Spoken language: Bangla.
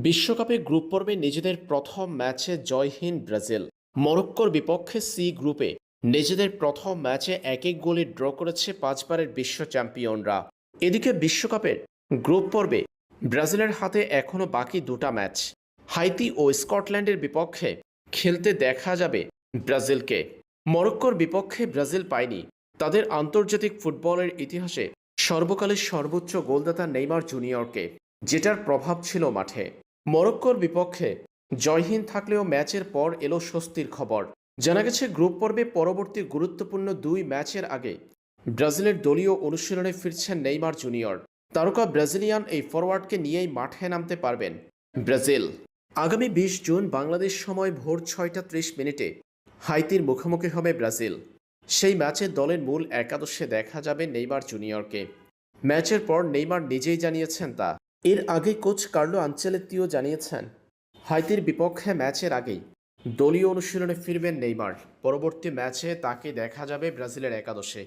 বিশ্বকাপে গ্রুপ পর্বে নিজেদের প্রথম ম্যাচে জয়হীন ব্রাজিল। মরক্কোর বিপক্ষে সি গ্রুপে নিজেদের প্রথম ম্যাচে 1-1 গোলে ড্র করেছে পাঁচবারের বিশ্ব চ্যাম্পিয়নরা। এদিকে বিশ্বকাপের গ্রুপ পর্বে ব্রাজিলের হাতে এখনও বাকি দুটা ম্যাচ। হাইতি ও স্কটল্যান্ডের বিপক্ষে খেলতে দেখা যাবে ব্রাজিলকে। মরক্কোর বিপক্ষে ব্রাজিল পায়নি তাদের আন্তর্জাতিক ফুটবলের ইতিহাসে সর্বকালের সর্বোচ্চ গোলদাতা নেইমার জুনিয়রকে, যেটার প্রভাব ছিল মাঠে। মরক্কোর বিপক্ষে জয়হীন থাকলেও ম্যাচের পর এলো স্বস্তির খবর। জানা গেছে গ্রুপ পর্বে পরবর্তী গুরুত্বপূর্ণ দুই ম্যাচের আগে ব্রাজিলের দলীয় অনুশীলনে ফিরছেন নেইমার জুনিয়র। তারকা ব্রাজিলিয়ান এই ফরওয়ার্ডকে নিয়েই মাঠে নামতে পারবেন ব্রাজিল। আগামী 20 জুন বাংলাদেশ সময় ভোর 6টা 30 মিনিটে হাইতির মুখোমুখি হবে ব্রাজিল। সেই ম্যাচে দলের মূল একাদশে দেখা যাবে নেইমার জুনিয়রকে। ম্যাচের পর নেইমার নিজেই জানিয়েছেন তা। এর আগে কোচ কার্লো আনচেলত্তিও জানিয়েছেন হাইতির বিপক্ষে ম্যাচের আগেই দলীয় অনুশীলনে ফিরবেন নেইমার। পরবর্তী ম্যাচে তাকে দেখা যাবে ব্রাজিলের একাদশে।